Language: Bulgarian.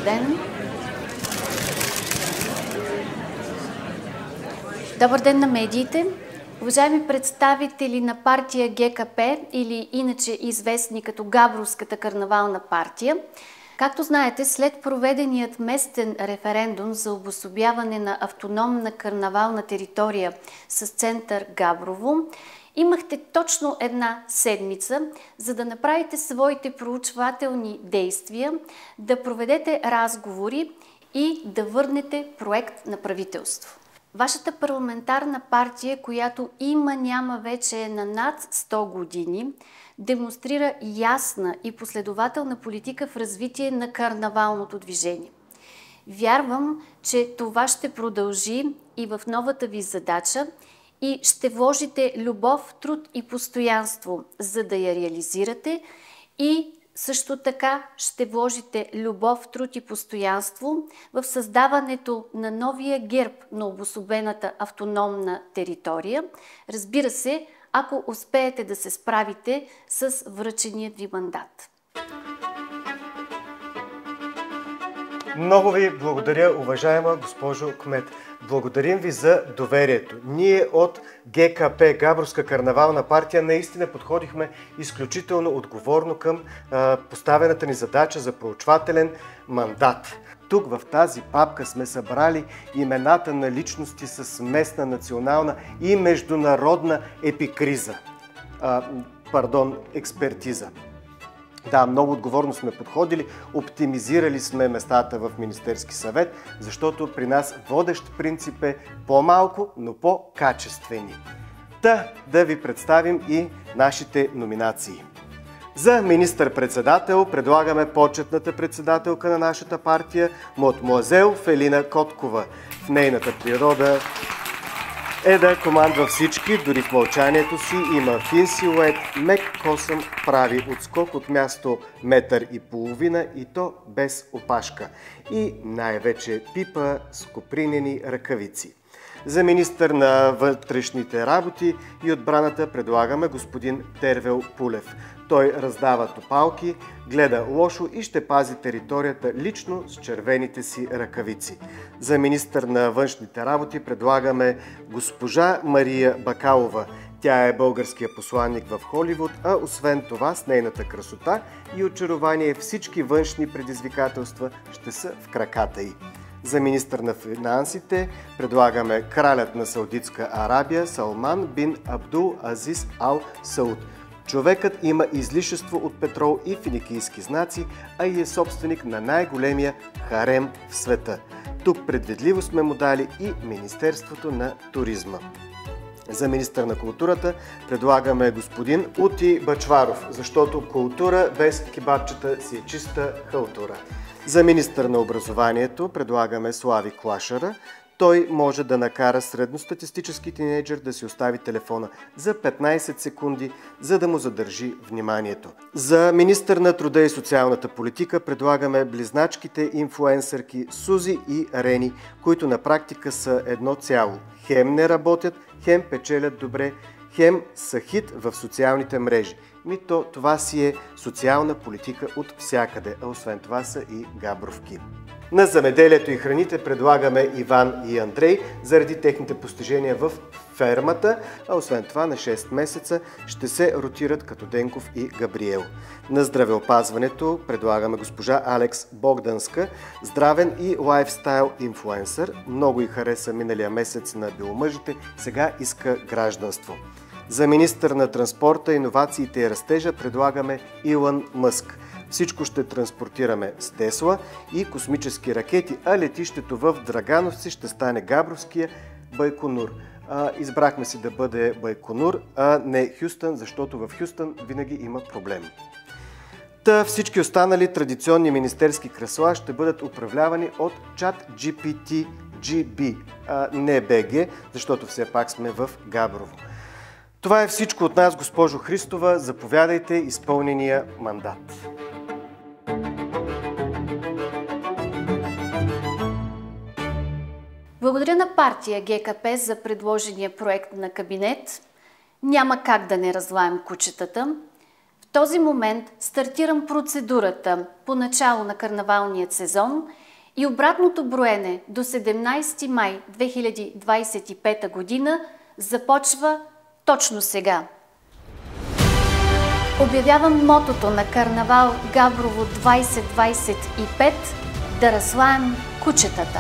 ден! Добър ден на медиите! Уважаеми представители на партия ГКП или иначе известни като Габровската карнавална партия, както знаете, след проведеният местен референдум за обособяване на автономна карнавална територия с център Габрово, имахте точно една седмица, за да направите своите проучвателни действия, да проведете разговори и да върнете проект на правителство. Вашата парламентарна партия, която няма вече на над 100 години, демонстрира ясна и последователна политика в развитие на карнавалното движение. Вярвам, че това ще продължи и в новата ви задача и ще вложите любов, труд и постоянство, за да я реализирате, и също така ще вложите любов, труд и постоянство в създаването на новия герб на обособената автономна територия. Разбира се, ако успеете да се справите с връченият ви мандат. Много ви благодаря, уважаема госпожо кмет. Благодарим ви за доверието. Ние от ГКП, Габровска карнавална партия, наистина подходихме изключително отговорно към поставената ни задача за проучвателен мандат. Тук в тази папка сме събрали имената на личности с местна, национална и международна експертиза. Да, много отговорно сме подходили, оптимизирали сме местата в Министерски съвет, защото при нас водещ принцип е по-малко, но по-качествени. Да ви представим и нашите номинации. За министър-председател предлагаме почетната председателка на нашата партия, мадемуазел Фелина Коткова. В нейната природа е да командва всички, дори в мълчанието си има фин силует, мек косъм, прави отскок от място 1,5 метра и то без опашка. И най-вече пипа с копринени ръкавици. За министър на вътрешните работи и отбраната предлагаме господин Тервел Пулев. Той раздава топалки, гледа лошо и ще пази територията лично с червените си ръкавици. За министър на външните работи предлагаме госпожа Мария Бакалова. Тя е българския посланник в Холивуд, а освен това с нейната красота и очарование всички външни предизвикателства ще са в краката й. За министър на финансите предлагаме кралят на Саудитска Арабия Салман бин Абдул Азиз Ал Сауд. Човекът има излишество от петрол и финикийски знаци, а и е собственик на най-големия харем в света. Тук предвидливо сме му дали и Министерството на туризма. За министър на културата предлагаме господин Ути Бачваров, защото култура без кебабчета си е чиста халтура. За министър на образованието предлагаме Слави Клашара. Той може да накара средностатистически тинейджър да си остави телефона за 15 секунди, за да му задържи вниманието. За министър на труда и социалната политика предлагаме близначките инфлуенсърки Сузи и Рени, които на практика са едно цяло. Хем не работят, хем печелят добре, хем са хит в социалните мрежи. Това си е социална политика от всякъде, а освен това са и габровки. На земеделието и храните предлагаме Иван и Андрей заради техните постижения в фермата, а освен това на 6 месеца ще се ротират като Денков и Габриел. На здравеопазването предлагаме госпожа Алекс Богданска, здравен и лайфстайл инфлуенсър. Много й хареса миналия месец на биомъжите, сега иска гражданство. За министър на транспорта, иновациите и растежа предлагаме Илон Мъск. Всичко ще транспортираме с Тесла и космически ракети, а летището в Драгановци ще стане Габровския Байконур. Избрахме си да бъде Байконур, а не Хюстън, защото в Хюстън винаги има проблем. Всички останали традиционни министерски кресла ще бъдат управлявани от ChatGPT GB, не BG, защото все пак сме в Габрово. Това е всичко от нас, госпожо Христова. Заповядайте изпълнения мандат. Благодаря на партия ГКП за предложения проект на кабинет. Няма как да не разлаем кучетата. В този момент стартирам процедурата по начало на карнавалния сезон и обратното броене до 17 май 2025 година започва точно сега. Обявявам мотото на карнавал Габрово 2025 да разслаем кучетата.